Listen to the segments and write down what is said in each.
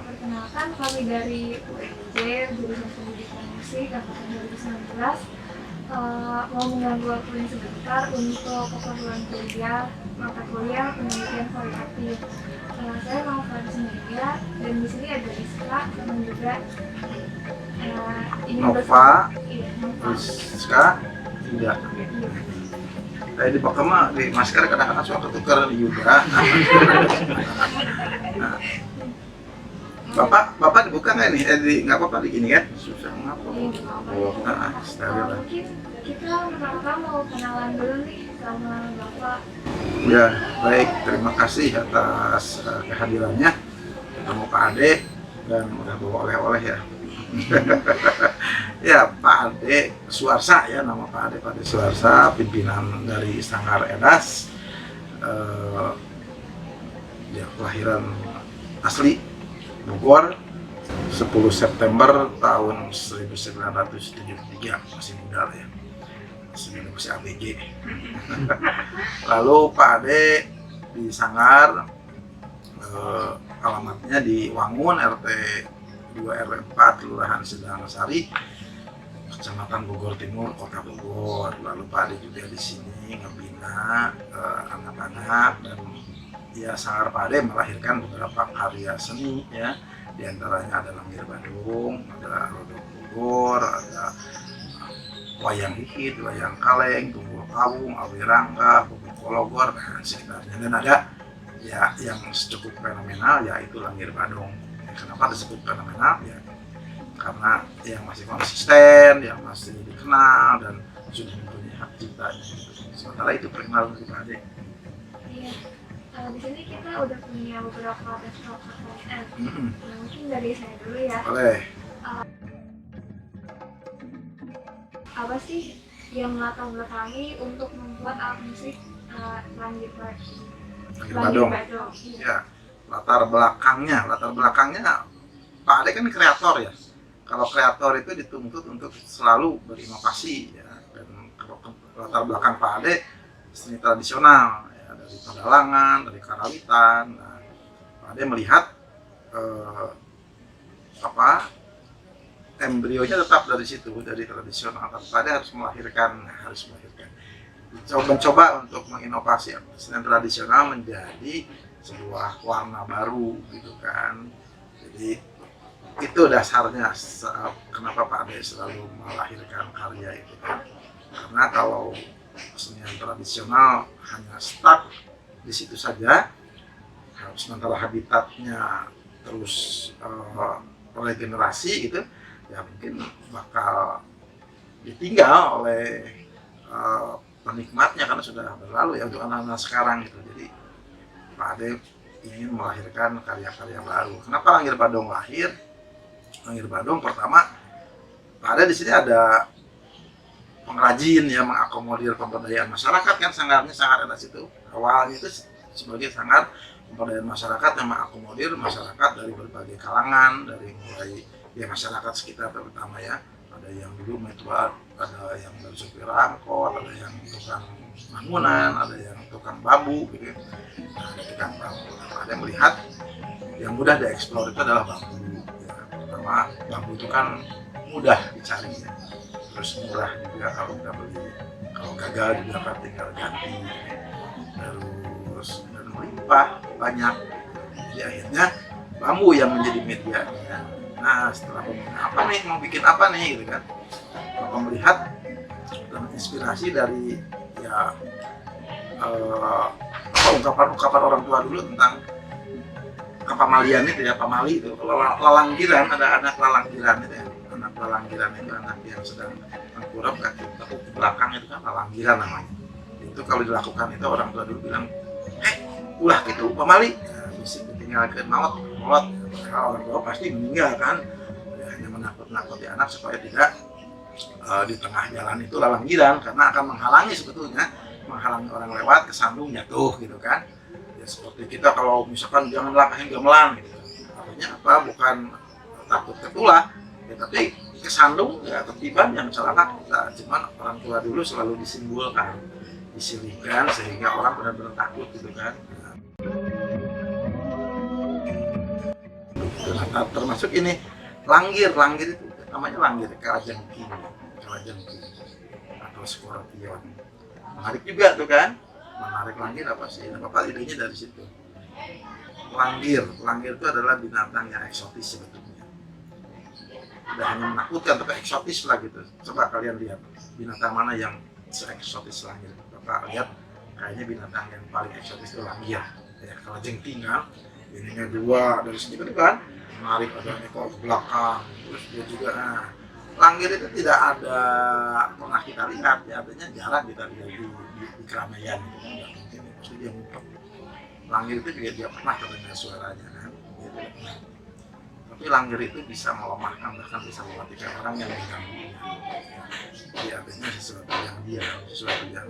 Perkenalkan, kami dari UNJ Jurusan Pendidikan Musik Angkatan 2019 mau mengganggu waktu ini sebentar untuk keperluan kuliah mata kuliah penelitian kualitatif. Saya mau Fransina dan di sini ada Rizka dan juga ini Nova, Nova. Rizka, tidak. Di Pakema di masker kadang-kadang suka ketukar juga. Bapak dibuka nggak nih? Nggak apa-apa di gini kan? Susah ngapa? Steril lah. Mungkin kita pertama mau kenalan dulu nih sama Bapak. Ya, baik. Terima kasih atas kehadirannya. Ketemu Pak Ade dan udah bawa oleh-oleh ya. Ya, Pak Ade Suarsa ya, nama Pak Ade Suarsa, pimpinan dari Sanggar Edas. Ya, kelahiran asli Bogor 10 September tahun 1973, masih muda ya, masih ABG. Lalu Pak Ade di Sanggar, alamatnya di Wangun, RT 2 RW 4, Kelurahan Sedang Sari, Kecamatan Bogor Timur, Kota Bogor. Lalu Pak Ade juga di sini ngebina anak-anak, dan ya Sanggar Pak Ade melahirkan beberapa karya seni ya, diantaranya ada Langir Badung, ada Rodok Bogor, ada Wayang Hikit, Wayang Kaleng, Tunggul Kawung, Awi Rangga, Bubuk Kologor, dan sekitarnya. Dan ada ya yang cukup fenomenal yaitu Langir Badung. Kenapa disebut fenomenal? Ya karena yang masih konsisten, yang masih dikenal dan sudah mempunyai hak ciptanya. Sementara itu perkenalan dari Pak Ade. Iya. Di sini kita udah punya beberapa restoran KKN. Mungkin dari saya dulu ya. Boleh. Apa sih yang latar belakangi untuk membuat alat musik Langir Badung? Ya, latar belakangnya Pak Ade kan kreator ya. Kalau kreator itu dituntut untuk selalu berinovasi ya. Dan latar belakang Pak Ade seni tradisional. Dari pedalangan, dari karawitan. Nah, Pak Ade melihat embrionya tetap dari situ, dari tradisional. Tapi Pak Ade harus melahirkan. Mencoba untuk menginovasi seni tradisional menjadi sebuah warna baru, gitu kan. Jadi itu dasarnya kenapa Pak Ade selalu melahirkan karya itu kan. Karena kalau kesenian tradisional hanya stuck di situ saja, sementara habitatnya terus regenerasi gitu, ya mungkin bakal ditinggal oleh penikmatnya karena sudah berlalu ya untuk anak-anak sekarang gitu. Jadi Pak Ade ingin melahirkan karya-karya baru. Kenapa Langir Badung lahir? Langir Badung pertama, Pak Ade di sini ada pengrajin yang mengakomodir pemberdayaan masyarakat kan. Sanggarnya Sanggar Edas itu awalnya itu sebagai sanggar pemberdayaan masyarakat yang mengakomodir masyarakat dari berbagai kalangan, dari mulai ya masyarakat sekitar terutama ya, ada yang dulu metuat, ada yang dari supir angkot, ada yang tukang bangunan, ada yang tukang bambu gitu. Nah, ada tukang bambu. Ada yang melihat yang mudah dieksplor itu adalah bambu. Ya, pertama bambu itu kan mudah dicari ya, terus murah juga kalau kita beli. Kalau gagal juga kan tinggal ganti. Terus dan melimpah banyak. Jadi akhirnya bambu yang menjadi medianya. Nah setelah apa nih, mau bikin apa nih gitu kan, Bapak melihat dan inspirasi dari ya ungkapan-ungkapan orang tua dulu tentang kepamalian itu ya, pamali itu, lalanggiran, ada anak lalanggiran itu ya, anak lalanggiran itu anak yang sedang tengkurap kaki tekuk ke belakang itu kan lalanggiran namanya. Itu kalau dilakukan itu orang tua dulu bilang, ulah gitu pamali, ya, bisa ditinggalkan maut. Orang tua pasti meninggal kan, ya, hanya menakut-nakuti anak supaya tidak di tengah jalan itu lalanggiran, karena akan menghalangi sebetulnya, menghalangi orang lewat, kesandung jatuh gitu kan. Ya seperti kita kalau misalkan jangan langkahin gamelan gitu, artinya apa, bukan takut ketulah ya, tapi kesandung ya ketiban yang celaka kita. Cuman orang tua dulu selalu disimbolkan, disilihkan sehingga orang benar-benar takut gitu kan. Nah, termasuk ini langgir itu namanya langgir, kalajengking atau skorpion. Menarik juga tuh kan, menarik langgir apa sih? Apa idenya dari situ? Langgir itu adalah binatang yang eksotis sebetulnya. Tidak hanya menakutkan tapi eksotis lah gitu. Coba kalian lihat binatang mana yang se-eksotis langgir. Bapak lihat kayaknya binatang yang paling eksotis itu langgir. Ya, kalajengking kan, ininya dua dari sini kan, menarik, ada ekor ke belakang, terus dia juga langgir itu tidak ada pernah kita lihat ya, artinya jarang kita lihat di keramaian gitu. Nggak mungkin pasti dia ngumpet. Langgir itu juga dia pernah terdengar suaranya kan gitu. Tapi langgir itu bisa melemahkan, bahkan bisa mematikan orang yang diganggunya. Jadi artinya sesuatu yang diam, sesuatu yang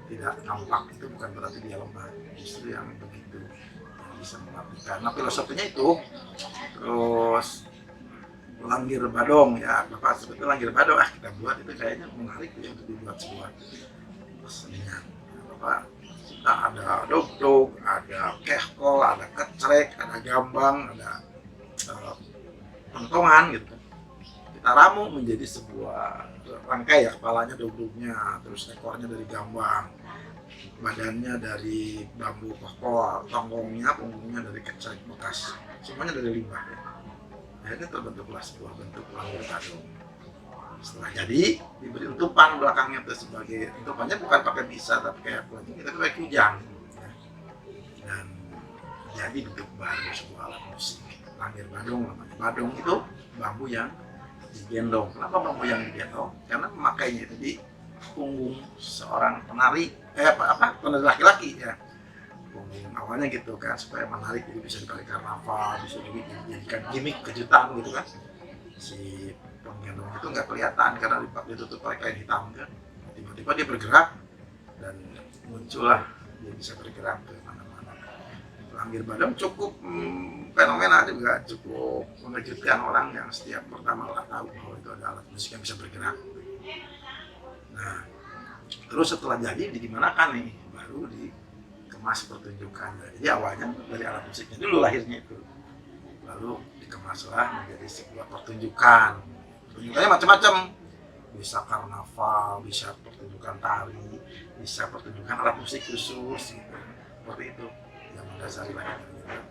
tidak nampak itu bukan berarti dia lemah, justru yang begitu yang bisa mematikan. Nah filosofinya itu. Terus langgir badong ya, Bapak sebetulnya langgir badong kita buat itu kayaknya menarik ya untuk dibuat sebuah kesenian. Bapak kita ada dog, ada kehkol, ada kecrek, ada gambang, ada pentongan gitu kan. Kita ramu menjadi sebuah rangkai ya, kepalanya dog-dognya, terus ekornya dari gambang, badannya dari bambu kehkol, tonggongnya, punggungnya dari kecrek bekas, semuanya dari limbah ya. Akhirnya terbentuklah sebuah bentuk langgir badong. Setelah jadi diberi untupan belakangnya itu, sebagai untupannya bukan pakai bisa tapi kayak kelajing, kita pakai kujang ya. Dan jadi bentuk baru sebuah alat musik langgir badong namanya. Badong itu bambu yang digendong. Kenapa bambu yang digendong? Karena memakainya itu di punggung seorang penari penari laki-laki ya. Punggung awalnya gitu kan, supaya menarik, jadi bisa dipakai karnaval, bisa dijadikan gimmick kejutan gitu kan. Si penggendong itu nggak kelihatan karena ditutup pakai kain hitam kan. Tiba-tiba dia bergerak dan muncullah dia bisa bergerak ke mana-mana. Langgir badong cukup fenomena juga, cukup mengejutkan orang yang setiap pertama tahu bahwa itu ada alat musik yang bisa bergerak. Nah, terus setelah jadi digimanakan nih, baru dikemas pertunjukannya. Jadi awalnya dari alat musiknya dulu lahirnya itu, lalu dikemaslah menjadi sebuah pertunjukan. Pertunjukannya macam-macam, bisa karnaval, bisa pertunjukan tari, bisa pertunjukan alat musik khusus gitu. Seperti itu yang mendasari lahirnya.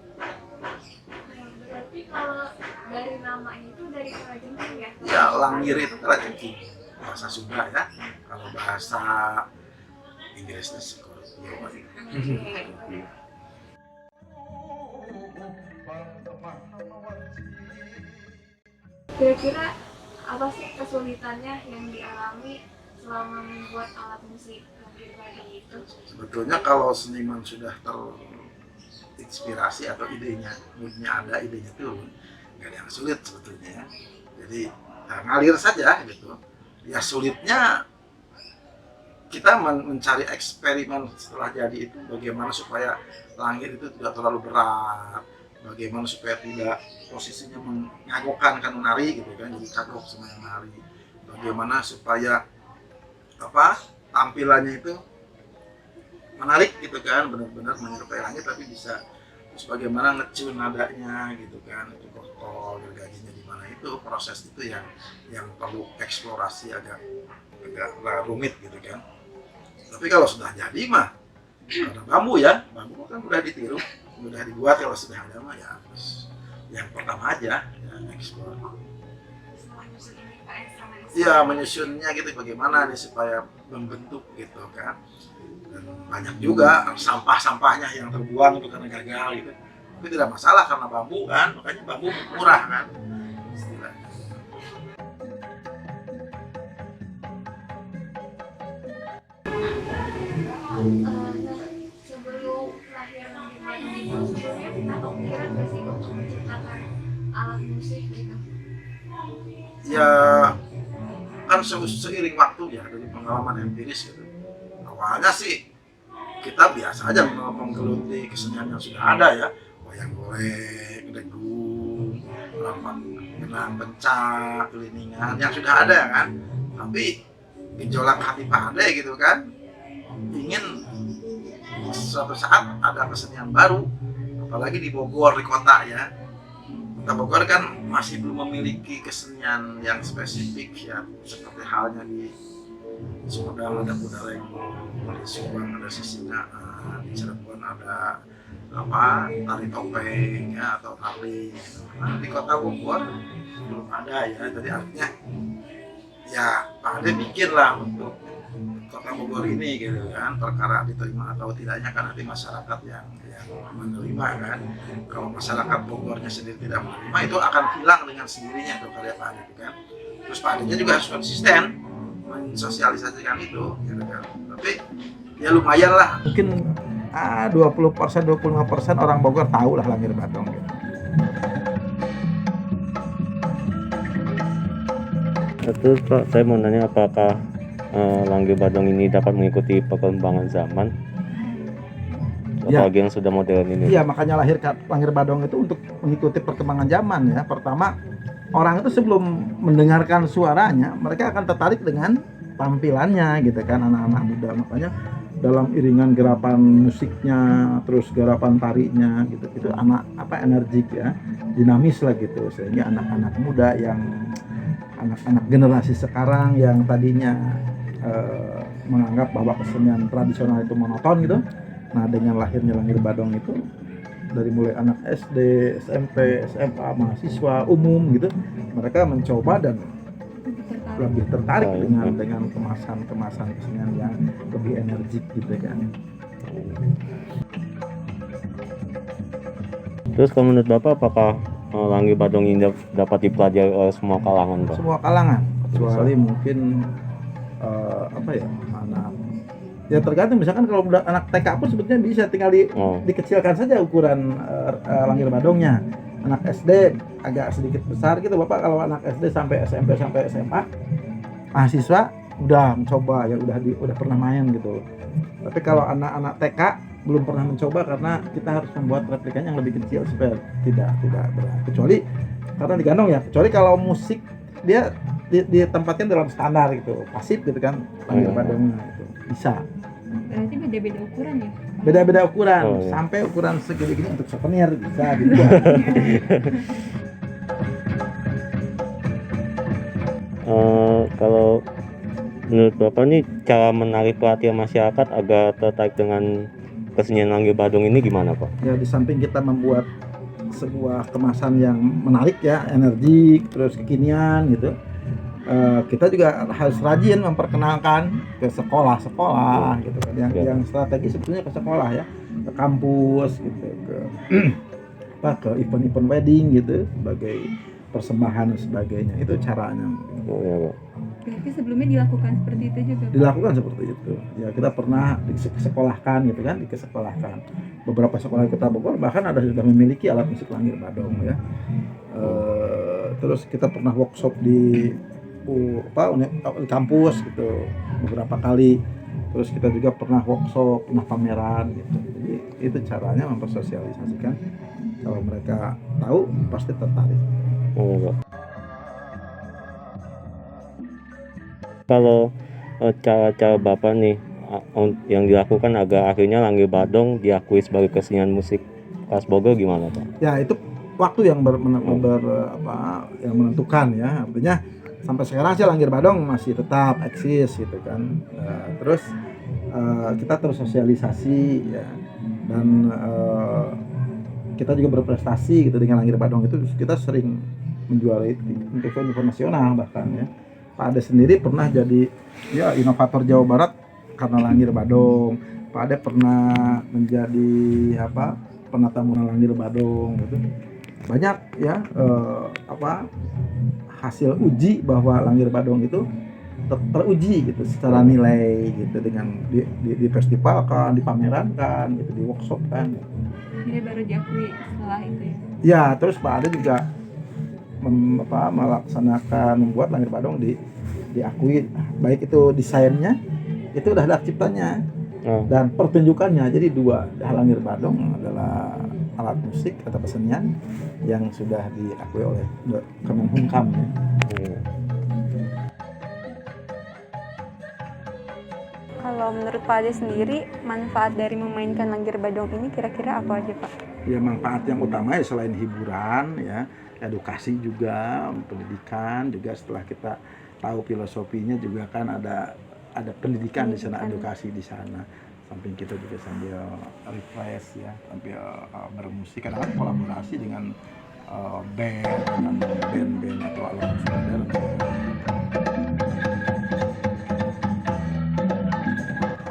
Berarti kalau dari namanya itu dari kalajengking ya? Ya, langgir itu kalajengking, bahasa Sunda ya. Kalau bahasa Inggrisnya skorpion. Kira-kira apa sih kesulitannya yang dialami selama membuat alat musik langgir badong itu? Sebetulnya kalau seniman sudah terinspirasi atau idenya, moodnya ada, idenya turun, nggak ada yang sulit sebetulnya. Jadi ngalir saja gitu. Ya sulitnya kita mencari eksperimen setelah jadi itu bagaimana supaya langit itu tidak terlalu berat, bagaimana supaya tidak posisinya mengagokkan kan menari gitu kan, jadi kagok sama yang menari, bagaimana supaya tampilannya itu menarik gitu kan, benar-benar menyerupai langit tapi bisa, terus bagaimana ngecun nadanya gitu kan, itu kotor gergajinya di mana, itu proses itu yang perlu eksplorasi agak rumit gitu kan. Tapi kalau sudah jadi mah ada bambu kan udah ditiru, udah dibuat, kalau sudah ada mah ya terus yang pertama aja ya eksplor. Iya, menyusunnya gitu bagaimana nih supaya membentuk gitu kan. Dan banyak juga sampah-sampahnya yang terbuang itu karena gagal gitu. Tapi tidak masalah karena bambu kan, makanya bambu murah kan. Istilahnya. Sebelum lahir Langit Badung itu sebelumnya kita kepikiran nggak sih untuk menciptakan alat musik gitu? Ya kan seiring waktu ya, dari pengalaman empiris gitu. Awalnya sih kita biasa aja menggeluti kesenian yang sudah ada ya, wayang golek, dengung, genang pencak, keliningan yang sudah ada kan. Tapi gejolak hati Pak Ade gitu kan, ingin suatu saat ada kesenian baru, apalagi di Bogor, di kota ya. Kota Bogor kan masih belum memiliki kesenian yang spesifik ya, seperti halnya di Sumedang ada Budaleng, di Subang ada Sisingaan, di Cirebon ada tari topeng ya, atau tari. Nah, di Kota Bogor belum ada ya, jadi artinya ya Pak Ade bikinlah untuk Kota Bogor ini gitu kan, perkara diterima atau tidaknya kan nanti masyarakat yang menerima kan. Kalau masyarakat Bogornya sendiri tidak menerima, itu akan hilang dengan sendirinya tuh karya Pak Ade itu kan. Terus Pak Ade-nya juga harus konsisten mensosialisasikan itu gitu kan. Tapi ya lumayan lah, mungkin 20%, 25% orang Bogor tahu lah Langit Badung gitu. Terus Pak, saya mau nanya apakah Langit Badung ini dapat mengikuti perkembangan zaman, apalagi yang sudah modern ini? Iya, makanya lahir Langit Badung itu untuk mengikuti perkembangan zaman ya. Pertama, orang itu sebelum mendengarkan suaranya, mereka akan tertarik dengan tampilannya gitu kan, anak-anak muda. Makanya dalam iringan gerakan musiknya, terus gerakan tarinya gitu, itu energik ya, dinamis lah gitu, sehingga anak-anak muda anak-anak generasi sekarang yang tadinya menganggap bahwa kesenian tradisional itu monoton gitu. Nah, dengan lahirnya Langit Badung itu, dari mulai anak SD, SMP, SMA, mahasiswa umum gitu, mereka mencoba dan lebih tertarik dengan kemasan kesenian yang lebih energik gitu kan. Terus kalau menurut Bapak, apakah Langit Badung ini dapat dipelajari oleh semua kalangan, Pak? Semua kalangan, kecuali mungkin anak, ya tergantung. Misalkan kalau udah anak TK pun sebetulnya bisa tinggal dikecilkan saja ukuran Langit Badungnya. Anak SD agak sedikit besar gitu Bapak. Kalau anak SD sampai SMP sampai SMA, mahasiswa udah mencoba ya, udah pernah main gitu. Tapi kalau anak-anak TK belum pernah mencoba, karena kita harus membuat replikanya yang lebih kecil supaya tidak berat. Kecuali karena digandong ya, kecuali kalau musik dia ditempatkan dalam standar gitu, pasif gitu kan, Langit Badungnya itu bisa. Berarti beda-beda ukuran ya? Beda-beda ukuran, sampai ukuran segede gini untuk souvenir bisa dibuat. Kalau menurut Bapak nih, cara menarik perhatian masyarakat agar tertarik dengan kesenian Langit Badung ini gimana, Pak? Ya, di samping kita membuat sebuah kemasan yang menarik ya, energik, terus kekinian gitu, kita juga harus rajin memperkenalkan ke sekolah-sekolah gitu kan, yang strategi sebetulnya ke sekolah ya, ke kampus gitu, ke event-event wedding gitu, sebagai persembahan dan sebagainya. Itu caranya. Berarti sebelumnya dilakukan seperti itu juga? Dilakukan seperti itu. Ya, kita pernah disekolahkan gitu kan, dikesekolahkan. Beberapa sekolah di Kota Bogor bahkan ada sudah memiliki alat musik Langit Badung ya. Terus kita pernah workshop di kampus gitu beberapa kali. terus kita juga pernah workshop, pernah pameran gitu. Jadi itu caranya mempersosialisasikan. Kalau mereka tahu pasti tertarik. Oh, Pak. Kalau cara-cara Bapak nih yang dilakukan agar akhirnya Langir Badong diakui sebagai kesenian musik khas Bogor gimana, Pak? Ya itu waktu yang yang menentukan ya. Artinya sampai sekarang sih Langir Badong masih tetap eksis gitu kan. Terus kita terus sosialisasi ya, dan kita juga berprestasi gitu dengan Langir Badong itu. Kita sering menjuarai event nasional bahkan ya. Pak Ade sendiri pernah jadi ya inovator Jawa Barat karena Langir Badong. Pak Ade pernah menjadi penata mural Langir Badong gitu. Banyak ya hasil uji bahwa Langir Badong itu teruji gitu secara nilai gitu, dengan di festivalkan, dipamerankan gitu, di workshopkan. Ini baru diakui setelah itu ya. Ya, terus Pak Ade juga membuat Langir Badong diakui, baik itu desainnya, itu udah ada ciptanya, dan pertunjukannya. Jadi dua, Langir Badong adalah alat musik atau kesenian yang sudah diakui oleh Kemenhumkam ya. Kalau menurut Pak Ade sendiri, manfaat dari memainkan Langir Badong ini kira-kira apa aja, Pak? Ya, manfaat yang utama ya selain hiburan ya, edukasi juga, pendidikan juga. Setelah kita tahu filosofinya juga kan ada pendidikan di sana, edukasi di sana. Samping kita juga sambil refresh ya, sambil bermusik, kadang kolaborasi dengan band atau alat musik modern.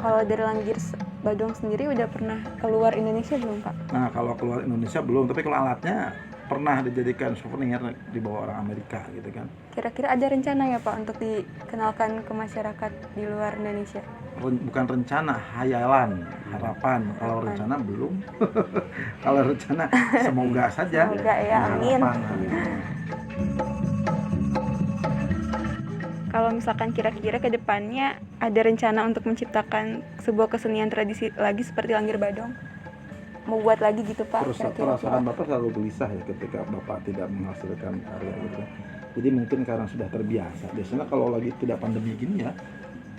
Kalau dari Langir Badong sendiri udah pernah keluar Indonesia belum, Pak? Nah, kalau keluar Indonesia belum, tapi kalau alatnya pernah dijadikan souvenir dibawa orang Amerika gitu kan. Kira-kira ada rencana ya, Pak, untuk dikenalkan ke masyarakat di luar Indonesia? Bukan rencana, hayalan, harapan. Kalau rencana belum. Kalau rencana semoga saja. Semoga ya, amin. Kalau misalkan kira-kira ke depannya ada rencana untuk menciptakan sebuah kesenian tradisi lagi seperti Langir Badong? Mau buat lagi gitu, Pak? Perasaan Bapak selalu gelisah ya ketika Bapak tidak menghasilkan karya gitu. Jadi mungkin karena sudah terbiasa. Biasanya kalau lagi tidak pandemi gini ya,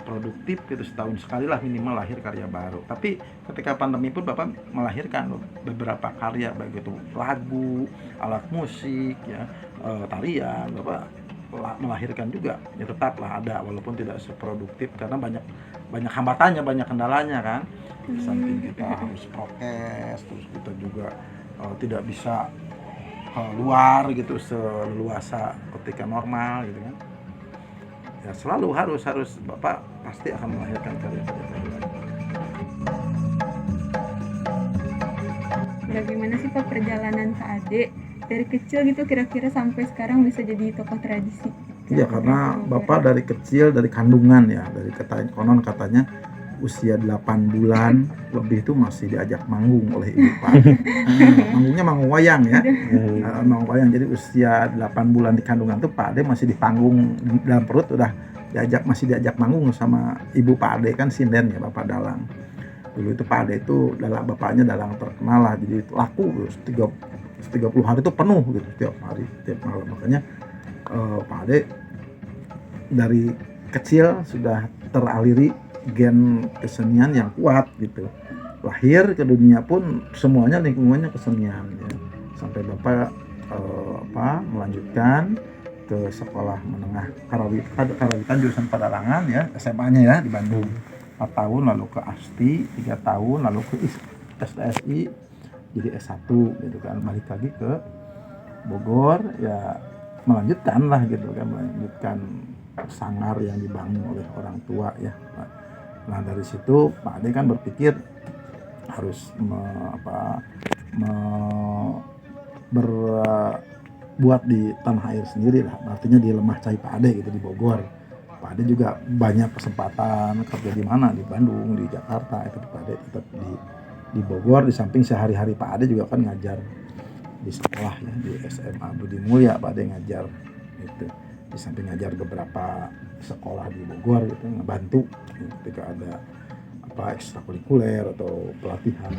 produktif gitu, setahun sekali lah minimal lahir karya baru. Tapi ketika pandemi pun Bapak melahirkan beberapa karya, baik itu lagu, alat musik ya, tarian. Bapak melahirkan juga, ya tetaplah ada walaupun tidak seproduktif karena banyak hambatannya, banyak kendalanya kan. Di samping kita harus prokes, terus kita juga tidak bisa keluar gitu seleluasa ketika normal gitu kan. Ya selalu harus Bapak pasti akan melahirkan karya-karya baru. Bagaimana sih, Pak, perjalanan Pak Ade dari kecil gitu kira-kira sampai sekarang bisa jadi tokoh tradisi? Iya, karena Bapak dari kecil, dari kandungan ya, dari konon katanya usia 8 bulan lebih itu masih diajak manggung oleh ibu Pak. Manggungnya manggung wayang ya. Manggung wayang. Jadi usia 8 bulan di kandungan tuh Pak Ade masih di panggung, dalam perut udah masih diajak manggung sama ibu Pak Ade kan sinden ya, Bapak Dalang. Dulu itu Pak Ade itu bapaknya Dalang terkenal lah, jadi laku 30 hari itu penuh gitu setiap hari, setiap malam. Makanya Pak Ade dari kecil sudah teraliri gen kesenian yang kuat gitu. Lahir ke dunia pun semuanya lingkungannya kesenian ya. Sampai Bapak melanjutkan ke sekolah menengah Karawitan jurusan Padalangan ya, SMA-nya ya di Bandung. 4 tahun, lalu ke ASTI 3 tahun, lalu ke SDSI jadi S1 gitu kan. Balik lagi ke Bogor ya, melanjutkan sanggar yang dibangun oleh orang tua ya. Nah dari situ Pak Ade kan berpikir harus buat di tanah air sendiri lah, artinya di Lemah Cai Pak Ade gitu di Bogor. Pak Ade juga banyak kesempatan kerja di mana, di Bandung, di Jakarta, itu Pak Ade tetap di Bogor. Di samping sehari-hari Pak Ade juga kan ngajar di sekolah ya, di SMA Budi Mulya Pak Ade ngajar gitu. Di samping ngajar beberapa sekolah di Bogor gitu, ngebantu ketika ada berupa ekstrakurikuler atau pelatihan.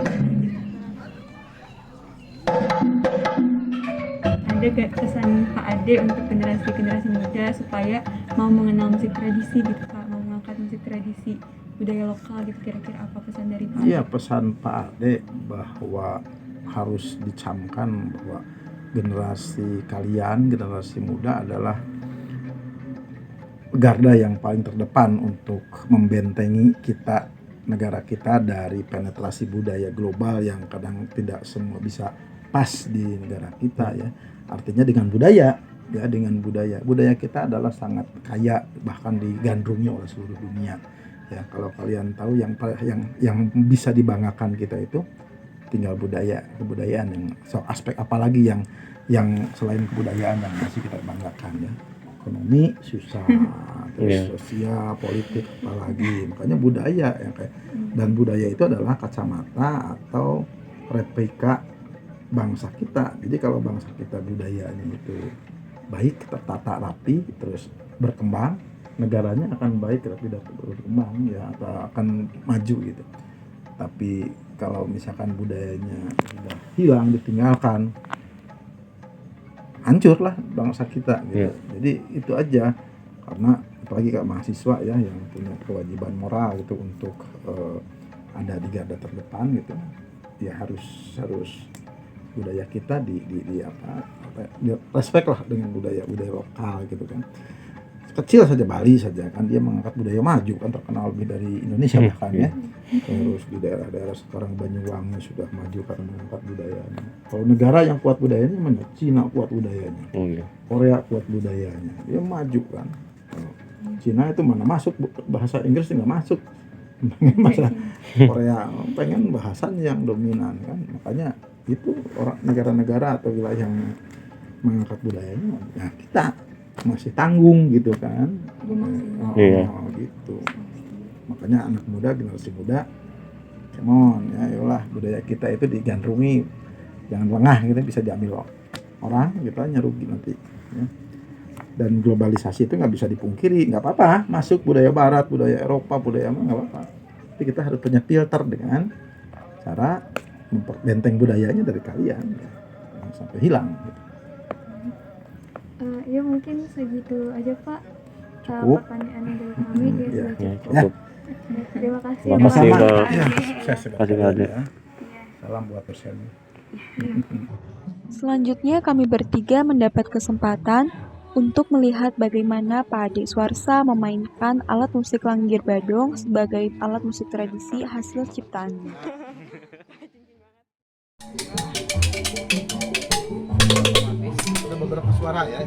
Ada gak pesan Pak Ade untuk generasi muda supaya mau mengenal musik tradisi gitu Pak, mau mengangkat musik tradisi budaya lokal gitu, kira-kira apa pesan dari Pak Ade? Iya, pesan Pak Ade bahwa harus dicamkan bahwa generasi kalian, generasi muda adalah garda yang paling terdepan untuk membentengi kita, negara kita dari penetrasi budaya global yang kadang tidak semua bisa pas di negara kita ya. Artinya dengan budaya ya, dengan budaya kita adalah sangat kaya, bahkan digandrungi oleh seluruh dunia ya. Kalau kalian tahu yang bisa dibanggakan kita itu tinggal kebudayaan yang aspek apalagi yang selain kebudayaan yang masih kita banggakan ya. Ekonomi susah, terus sosial, politik apalagi, makanya budaya yang kayak, dan budaya itu adalah kacamata atau replika bangsa kita. Jadi kalau bangsa kita budayanya itu baik, tertata rapi, terus berkembang, negaranya akan baik, tidak berkembang ya, atau akan maju gitu. Tapi kalau misalkan budayanya sudah hilang, ditinggalkan, hancurlah bangsa kita gitu. Jadi itu aja, karena apalagi kayak mahasiswa ya yang punya kewajiban moral gitu untuk ada di garda terdepan gitu, ya harus budaya kita di respect lah dengan budaya lokal gitu kan. Kecil saja Bali saja kan dia mengangkat budaya maju kan, terkenal lebih dari Indonesia bahkan ya. Terus di daerah-daerah sekarang Banyuwangi sudah maju karena mengangkat budayanya. Kalau negara yang kuat budayanya mana? Cina kuat budayanya, Korea kuat budayanya, dia maju kan. Cina itu mana masuk bahasa Inggris nggak masuk, bahasa Korea pengen bahasanya yang dominan kan. Makanya itu orang negara-negara atau wilayah yang mengangkat budayanya, ya kita masih tanggung gitu kan. Gitu. Makanya anak muda, generasi muda, come on ya, ayolah budaya kita itu digandrungi, jangan lengah gitu, bisa diambil orang, kita nyerugi nanti ya. Dan globalisasi itu nggak bisa dipungkiri, nggak apa-apa masuk budaya barat, budaya Eropa, budaya apa nggak apa-apa, tapi kita harus punya filter dengan cara memperbenteng budayanya dari kalian ya, jangan sampai hilang gitu. Ya mungkin segitu aja Pak. Cukup. Pertanyaan dari kami ya, sudah cukup. Cukup. Terima kasih. Terima kasih, Pak. Pak. Ya, Iya. sukses ya. Salam buat dosen. Selanjutnya kami bertiga mendapat kesempatan untuk melihat bagaimana Pak Ade Swarsa memainkan alat musik Langgir Badong sebagai alat musik tradisi hasil ciptaannya. Ada beberapa suara ya.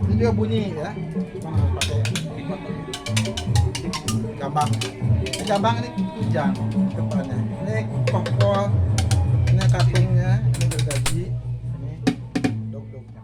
Ini juga bunyi ya. Cuma harus pakai gambang. Ini gambang, ini tunjang depannya. Ini pokok, ini katungnya, ini gergaji, ini dog-dognya.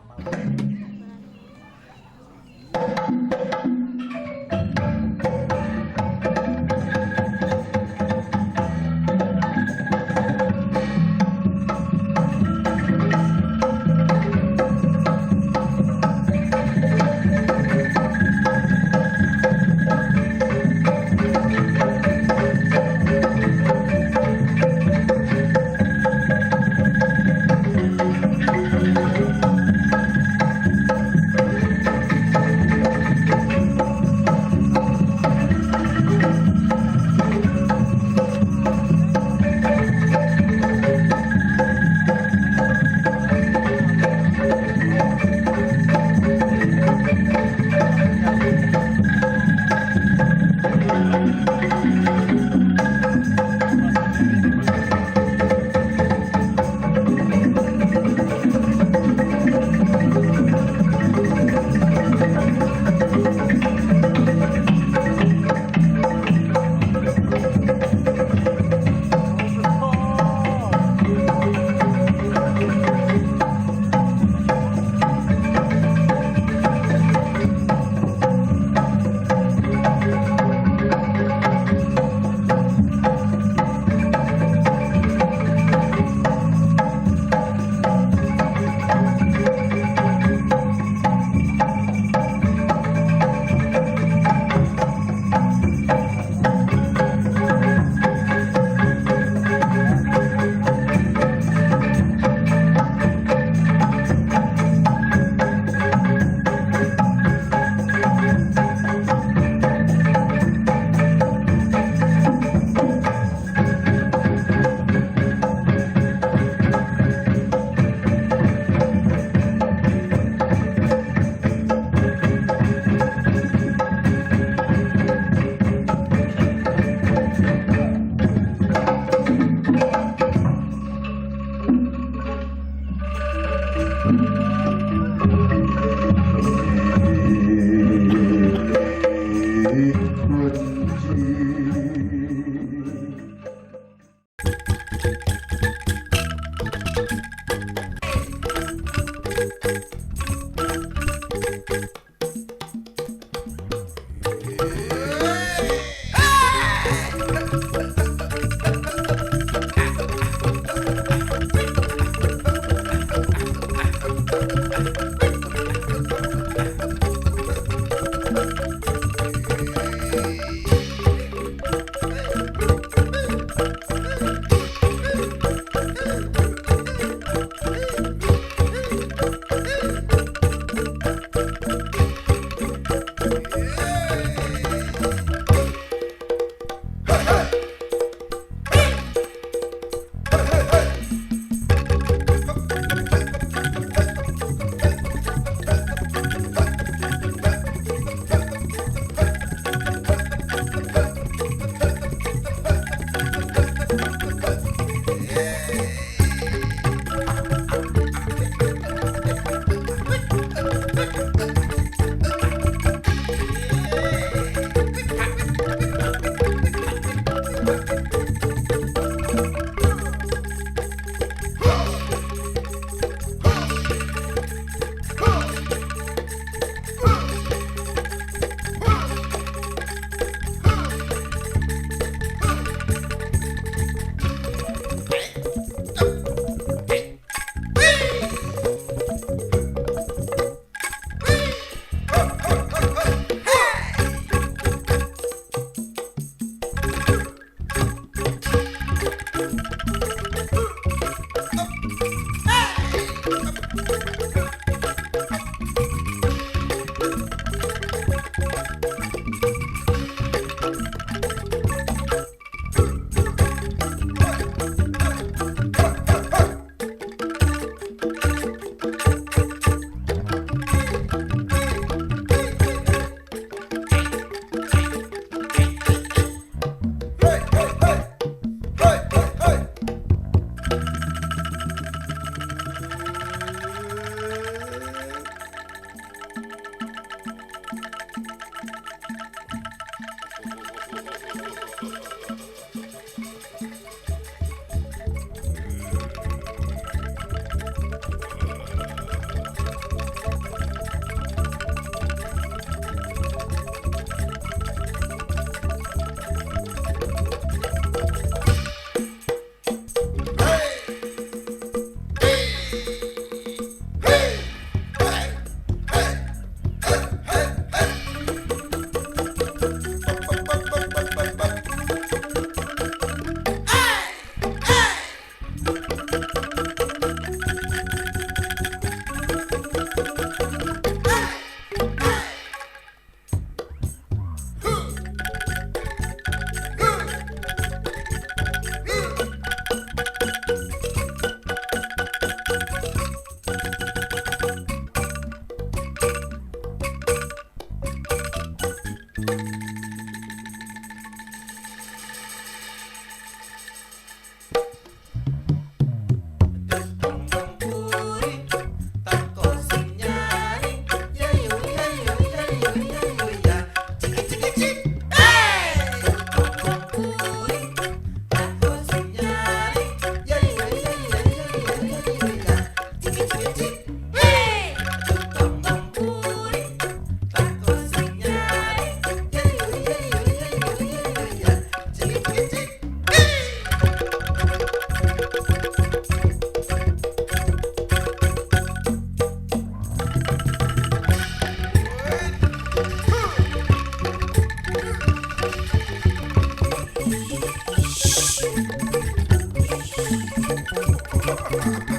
Thank you.